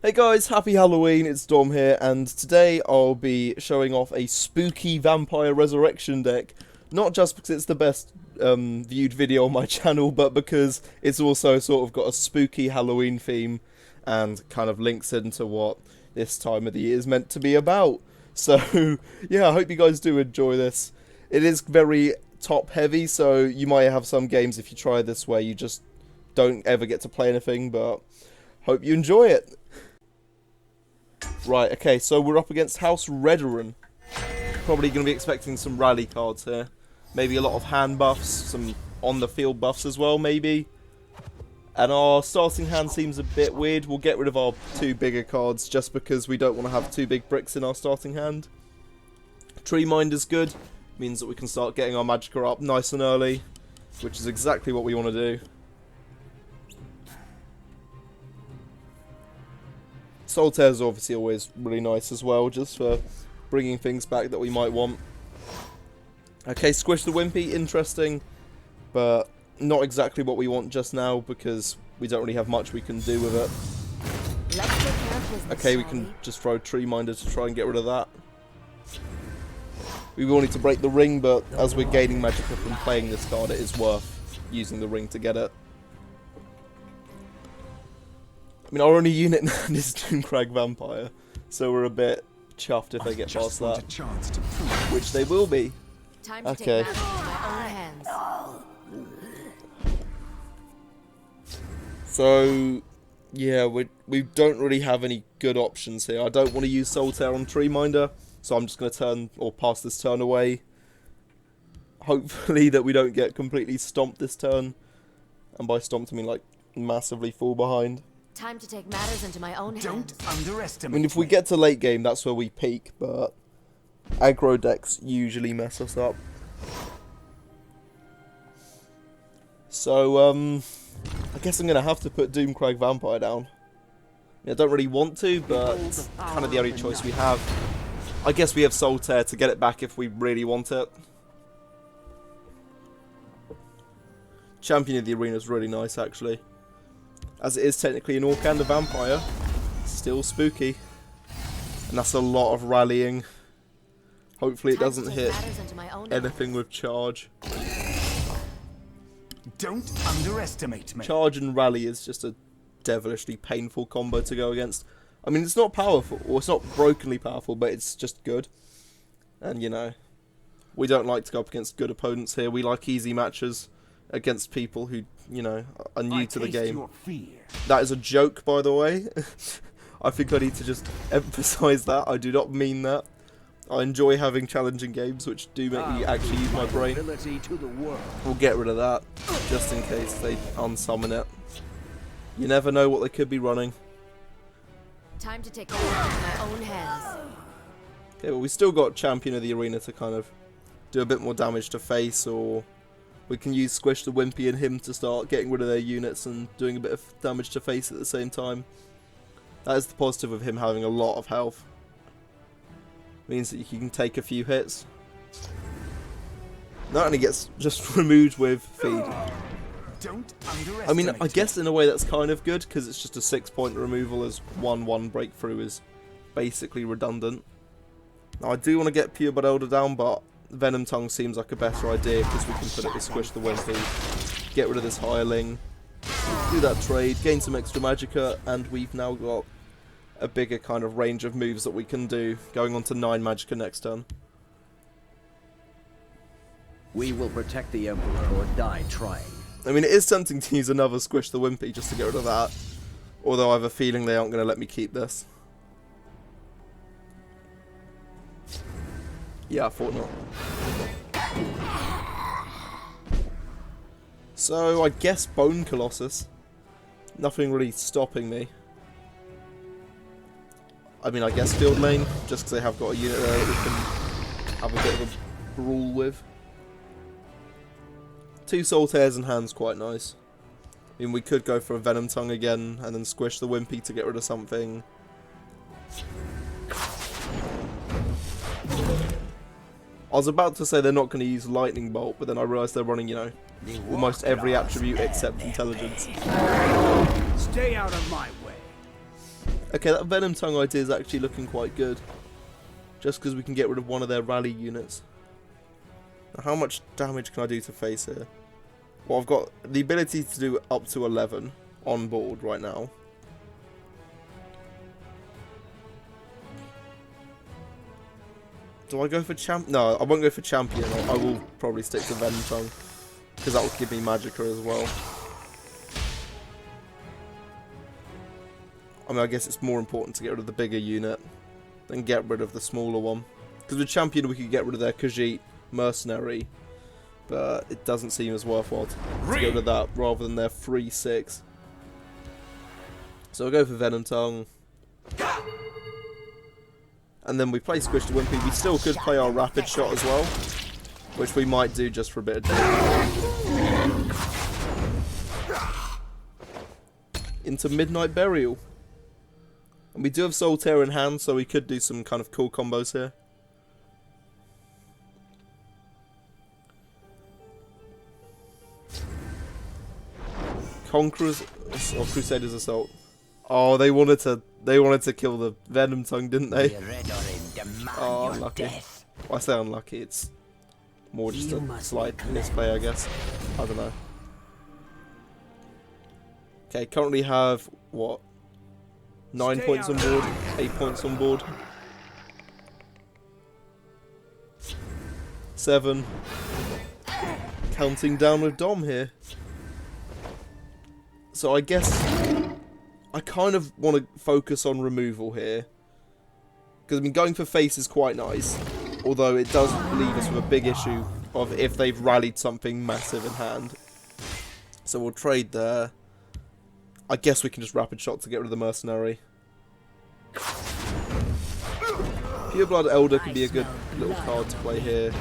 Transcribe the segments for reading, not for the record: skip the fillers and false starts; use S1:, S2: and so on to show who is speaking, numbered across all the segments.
S1: Hey guys, happy Halloween, it's Dom here, and today I'll be showing off a spooky vampire resurrection deck. Not just because it's the best viewed video on my channel, but because it's also sort of got a spooky Halloween theme and kind of links into what this time of the year is meant to be about. So, yeah, I hope you guys do enjoy this. It is very top heavy, so you might have some games if you try this where you just don't ever get to play anything, but hope you enjoy it. Right, okay, so we're up against House Redoran. Probably going to be expecting some rally cards here. Maybe a lot of hand buffs, some on-the-field buffs as well, maybe. And our starting hand seems a bit weird. We'll get rid of our two bigger cards just because we don't want to have two big bricks in our starting hand. Tree Minder's good. Means that we can start getting our Magicka up nice and early, which is exactly what we want to do. Solitaire is obviously always really nice as well, just for bringing things back that we might want. Okay, Squish the Wimpy, interesting, but not exactly what we want just now because we don't really have much we can do with it. Okay, we can just throw Tree Minder to try and get rid of that. We will need to break the ring, but as we're gaining Magicka from playing this card, it is worth using the ring to get it. I mean, our only unit now is Doomcrag Vampire, so we're a bit chuffed if they get past that, which they will be. Okay. So, yeah, we don't really have any good options here. I don't want to use Solitaire on Tree Minder, so I'm just going to turn, or pass this turn away. Hopefully that we don't get completely stomped this turn, and by stomped I mean like massively fall behind.
S2: Time to take matters into my own hands.
S3: Don't underestimate.
S1: I mean, if we get to late game, that's where we peak, but aggro decks usually mess us up. So, I guess I'm going to have to put Doomcrag Vampire down. I don't really want to, but it's kind of the only choice we have. I guess we have Solitaire to get it back if we really want it. Champion of the Arena is really nice, actually. As it is technically an orc and a vampire, still spooky. And that's a lot of rallying. Hopefully it doesn't hit anything with charge.
S3: Don't underestimate me.
S1: Charge and rally is just a devilishly painful combo to go against. I mean, it's not powerful, or it's not brokenly powerful, but it's just good. And, you know, we don't like to go up against good opponents here. We like easy matches against people who, you know, are new to the game. That is a joke, by the way. I think I need to just emphasise that. I do not mean that. I enjoy having challenging games which do make me actually use my brain. We'll get rid of that, just in case they unsummon it. You never know what they could be running.
S2: Time to take matters into my own hands.
S1: Okay, well we still got Champion of the Arena to kind of do a bit more damage to face, or we can use Squish the Wimpy and him to start getting rid of their units and doing a bit of damage to face at the same time. That is the positive of him having a lot of health. Means that he can take a few hits. That only gets just removed with feed. I mean, I guess in a way that's kind of good, because it's just a 6-point removal as 1/1 breakthrough is basically redundant. Now I do want to get Pure Blood Elder down, but Venom Tongue seems like a better idea because we can put it with Squish the Wimpy, get rid of this hireling, do that trade, gain some extra Magicka, and we've now got a bigger kind of range of moves that we can do, going on to 9 Magicka next turn.
S4: We will protect the Emperor or die trying.
S1: I mean, it is tempting to use another Squish the Wimpy just to get rid of that, although I have a feeling they aren't going to let me keep this. Yeah, I thought not. So, I guess Bone Colossus. Nothing really stopping me. I mean, I guess Field Lane, just because they have got a unit there that we can have a bit of a brawl with. 2 Solitaires in hand's quite nice. I mean, we could go for a Venom Tongue again, and then Squish the Wimpy to get rid of something. I was about to say they're not going to use Lightning Bolt, but then I realised they're running, you know, almost every attribute except Intelligence.
S3: Stay out of my way.
S1: Okay, that Venom Tongue idea is actually looking quite good. Just because we can get rid of one of their rally units. Now, how much damage can I do to face here? Well, I've got the ability to do up to 11 on board right now. Do I go for champ? No, I won't go for champion. I will probably stick to Venom Tongue. Because that will give me Magicka as well. I mean, I guess it's more important to get rid of the bigger unit than get rid of the smaller one. Because with champion we could get rid of their Khajiit mercenary. But it doesn't seem as worthwhile to get rid of that rather than their 3-6. So I'll go for Venom Tongue. And then we play Squish to Wimpy. We still could play our Rapid Shot as well, which we might do just for a bit of damage. Into Midnight Burial. And we do have Solitaire in hand, so we could do some kind of cool combos here. Conquerors or Crusaders Assault. Oh, they wanted to kill the Venom Tongue, didn't they? Oh, unlucky. Well, I say unlucky, it's more just a slight misplay, I guess. I don't know. Okay, currently have, what? 9 points on board, 8 points on board. 7. Counting down with Dom here. So I guess I kind of want to focus on removal here. Because I mean, going for face is quite nice. Although it does leave us with a big issue of if they've rallied something massive in hand. So we'll trade there. I guess we can just Rapid Shot to get rid of the mercenary. Pureblood Elder could be a good little card to play here.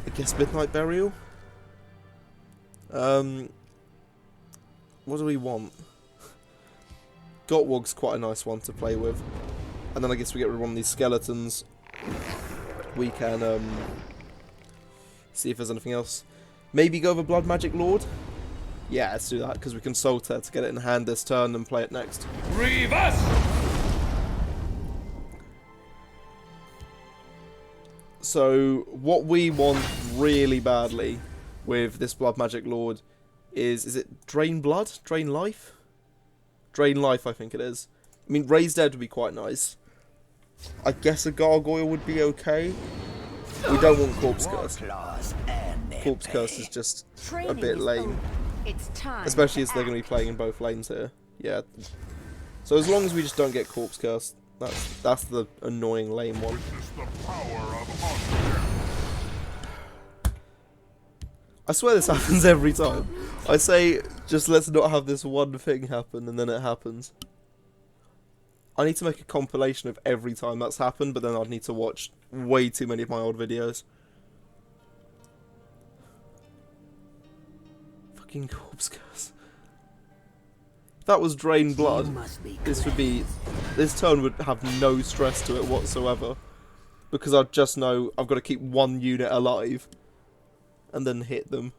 S1: I guess Midnight Burial? What do we want? Gottwog's quite a nice one to play with. And then I guess we get rid of one of these skeletons. We can see if there's anything else. Maybe go over Blood Magic Lord? Yeah, let's do that, because we can Solitaire to get it in hand this turn and play it next.
S3: Reverse!
S1: So, what we want really badly with this Blood Magic Lord is it Drain Blood? Drain Life? Drain Life, I think it is. I mean, Raised Dead would be quite nice. I guess a Gargoyle would be okay. We don't want Corpse Curse. Corpse Curse is just a bit lame. Especially as they're going to be playing in both lanes here. Yeah. So as long as we just don't get Corpse Curse, that's the annoying lame one. I swear this happens every time. I say, just let's not have this one thing happen, and then it happens. I need to make a compilation of every time that's happened, but then I'd need to watch way too many of my old videos. Fucking Corpse Curse. If that was Drain Blood, this turn would have no stress to it whatsoever. Because I'd just know I've got to keep one unit alive. And then hit them.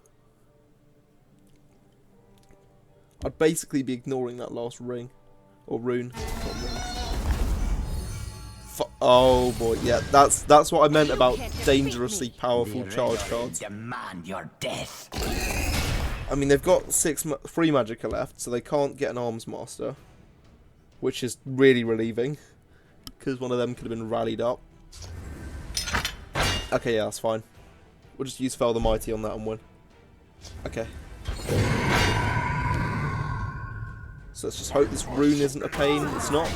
S1: I'd basically be ignoring that last ring. Or rune. Oh boy, yeah, that's what I meant about dangerously powerful charge cards.
S3: Demand your death.
S1: I mean, they've got 3 Magicka left, so they can't get an Arms Master. Which is really relieving. Because one of them could have been rallied up. Okay, yeah, that's fine. We'll just use Fel the Mighty on that and win. Okay. So let's just hope this rune isn't a pain. It's not.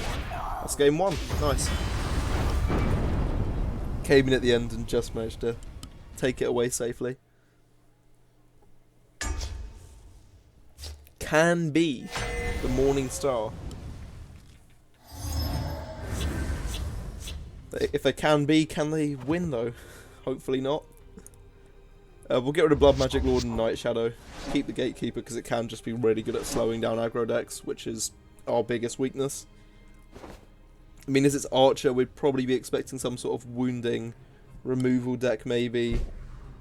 S1: That's game 1. Nice. Came in at the end and just managed to take it away safely. Can be the Morning Star. If they can be, can they win though? Hopefully not. We'll get rid of Blood Magic Lord and Night Shadow. Keep the Gatekeeper because it can just be really good at slowing down aggro decks, which is our biggest weakness. I mean, as it's Archer, we'd probably be expecting some sort of wounding removal deck maybe.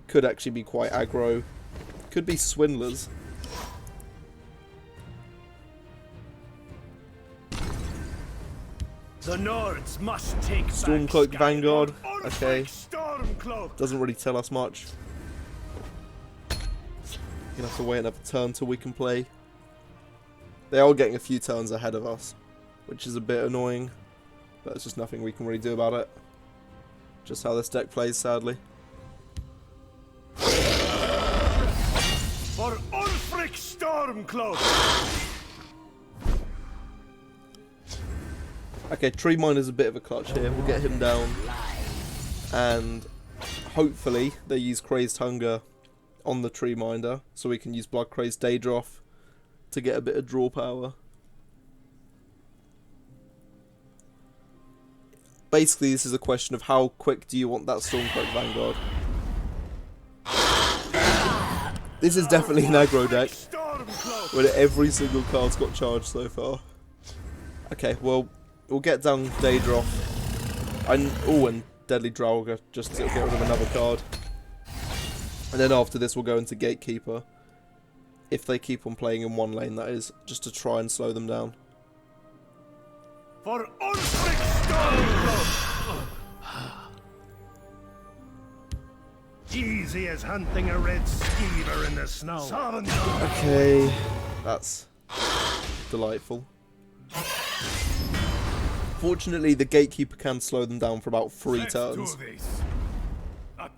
S1: Could actually be quite aggro. Could be
S5: The Nords must take
S1: Stormcloak
S5: back
S1: Vanguard.
S5: Skyward.
S1: Okay.
S5: Stormcloak.
S1: Doesn't really tell us much. Gonna have to wait another turn till we can play. They are getting a few turns ahead of us, which is a bit annoying. But there's just nothing we can really do about it. Just how this deck plays, sadly.
S5: For Ulfric Stormcloak.
S1: Okay, Tree Miner's a bit of a clutch here. We'll get him down. And hopefully they use Crazed Hunger on the Tree Miner, so we can use Blood Crazed Daedroth to get a bit of draw power. Basically, this is a question of how quick do you want that Stormcloak Vanguard. This is definitely an aggro deck, where every single card's got charged so far. Okay, well, we'll get down Daedroth. And Deadly Draugr, just to get rid of another card. And then after this we'll go into Gatekeeper. If they keep on playing in one lane, that is, just to try and slow them down.
S5: For Ulfric Stormcloak. Easy as hunting a red skeever in the snow.
S1: Okay, that's delightful. Fortunately, the Gatekeeper can slow them down for about 3 turns.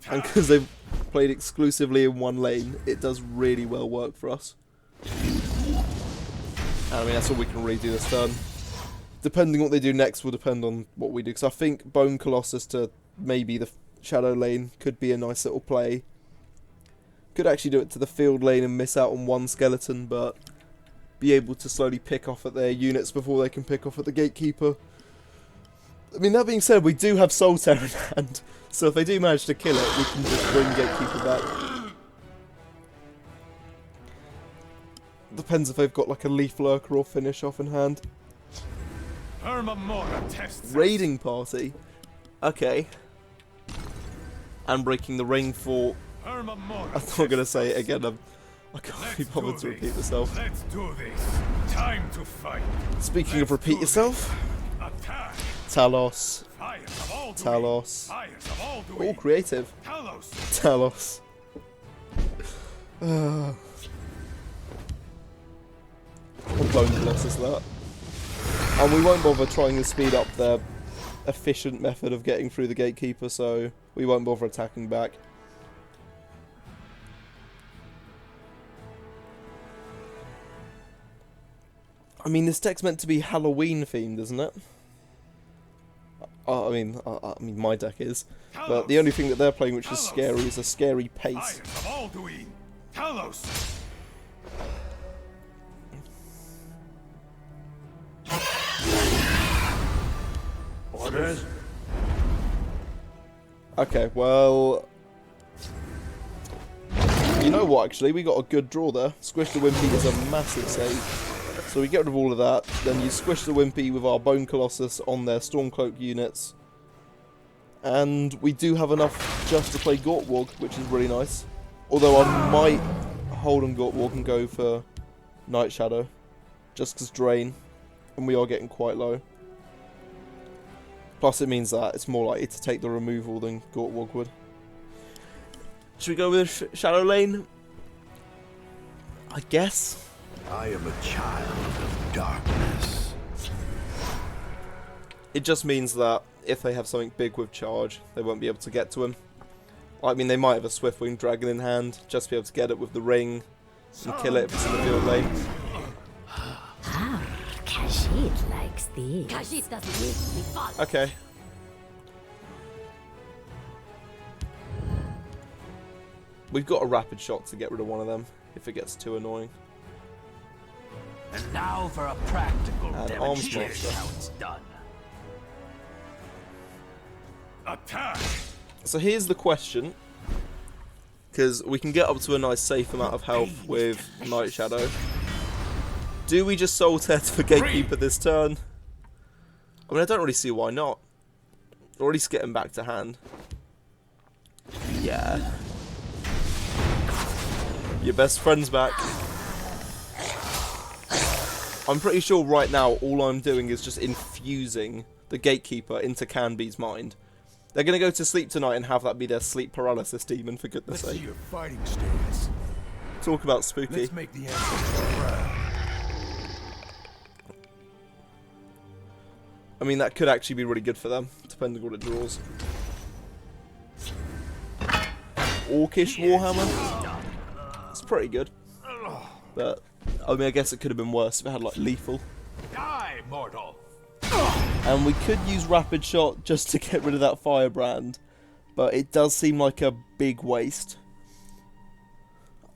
S1: And because they've played exclusively in one lane, it does really well work for us. And I mean, that's all we can really do this turn. Depending what they do next will depend on what we do. Because I think Bone Colossus to maybe the Shadow lane could be a nice little play. Could actually do it to the field lane and miss out on one skeleton, but be able to slowly pick off at their units before they can pick off at the Gatekeeper. I mean, that being said, we do have Solitaire in hand, so if they do manage to kill it, we can just bring Gatekeeper back. Depends if they've got like a Leaf Lurker or Finish Off in hand. Raiding Party. Okay. And breaking the ring for... I'm not going to say it again, I can't be bothered to repeat myself.
S5: Let's do this. Time to fight.
S1: Speaking of repeat yourself,
S5: Attack.
S1: Talos.
S5: Fires of all
S1: Talos.
S5: Fires of all
S1: All creative.
S5: Talos.
S1: Talos. What Bone Colossus that? And we won't bother trying to speed up their efficient method of getting through the Gatekeeper, so we won't bother attacking back. I mean, this deck's meant to be Halloween themed, isn't it? I mean, my deck is. But the only thing that they're playing which is scary is a scary pace.
S5: Talos. Orders.
S1: Okay, well... You know what, actually? We got a good draw there. Squish the Wimpy is a massive save. So we get rid of all of that, then you squish the Wimpy with our Bone Colossus on their Stormcloak units. And we do have enough just to play Gortwog, which is really nice. Although I might hold on Gortwog and go for Night Shadow. Just because Drain, and we are getting quite low. Plus it means that it's more likely to take the removal than Gortwog would. Should we go with Shadow Lane? I guess.
S5: I am a child of darkness.
S1: It just means that if they have something big with charge, they won't be able to get to him. I mean, they might have a Swiftwing Dragon in hand, just be able to get it with the ring and kill it if it's in the field lane.
S2: Ah, Khajiit likes these. Khajiit doesn't need to be fought.
S1: Okay. We've got a rapid shot to get rid of one of them, if it gets too annoying.
S3: And now for a practical demonstration
S1: Arms
S3: how it's done.
S5: Attack.
S1: So here's the question, because we can get up to a nice safe amount of health with Night Shadow. Do we just Solitaire for Gatekeeper this turn? I mean, I don't really see why not. Or at least get him back to hand. Yeah. Your best friend's back. I'm pretty sure right now all I'm doing is just infusing the Gatekeeper into Canby's mind. They're going to go to sleep tonight and have that be their sleep paralysis demon, for goodness
S5: Let's see
S1: sake.
S5: your fighting stance.
S1: Talk about spooky.
S5: Let's make the ancestors proud.
S1: I mean, that could actually be really good for them, depending on what it draws. Orcish Warhammer. It's pretty good. But, I mean, I guess it could have been worse if it had, like, lethal.
S3: Die, mortal!
S1: And we could use Rapid Shot just to get rid of that Firebrand. But it does seem like a big waste.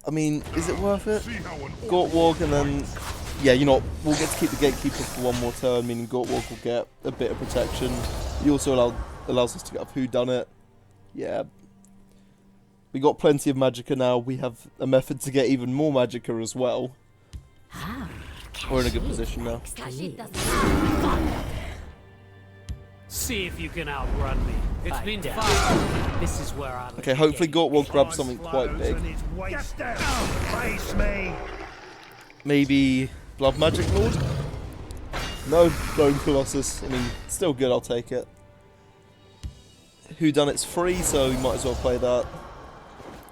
S1: I mean, is it worth it? Gortwog and then... Yeah, you know, we'll get to keep the Gatekeeper for one more turn, meaning Gortwog will get a bit of protection. He also allows us to get off Whodunit. Yeah. We got plenty of Magicka now. We have a method to get even more Magicka as well. We're in a good position now.
S6: See if you can outrun me. It's been fun. This is where I.
S1: Okay, hopefully Gortwog grabs something quite big.
S5: Get down! Face me!
S1: Maybe Blood Magic Lord? No, Bone Colossus. I mean, still good, I'll take it. Whodunit's free, so we might as well play that.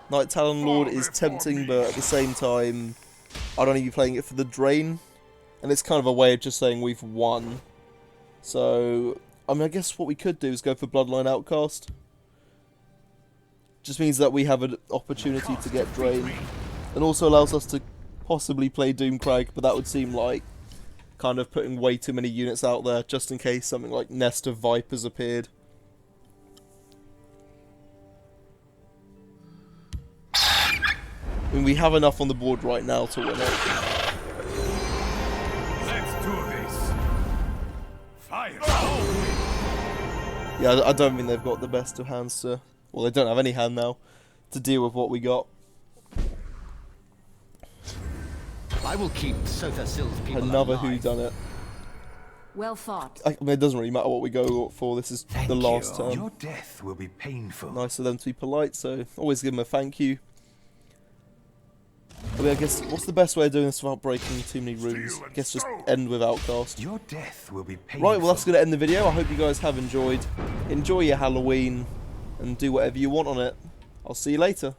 S1: Night Talon Lord is tempting, but at the same time, I'd only be playing it for the drain. And it's kind of a way of just saying we've won. So, I mean, I guess what we could do is go for Bloodline Outcast. Just means that we have an opportunity to get drained. And also allows us to possibly play Doomcrag, but that would seem like kind of putting way too many units out there, just in case something like Nest of Vipers appeared. I mean, we have enough on the board right now to win it.
S5: Let's do this! Fire!
S1: Yeah, I don't think they've got the best of hands to... Well, they don't have any hand now to deal with what we got.
S4: I will keep Sotha-Sil's people
S1: Another
S4: alive.
S1: Whodunit.
S2: Well fought.
S1: I mean, it doesn't really matter what we go for. This is the last turn.
S5: Your death will be painful.
S1: Nice of them to be polite, so always give them a thank you. I mean, I guess, what's the best way of doing this without breaking too many runes? I guess just end with Outcast.
S5: Your death will be painful.
S1: Right, well that's going to end the video. I hope you guys have enjoyed. Enjoy your Halloween, and do whatever you want on it. I'll see you later.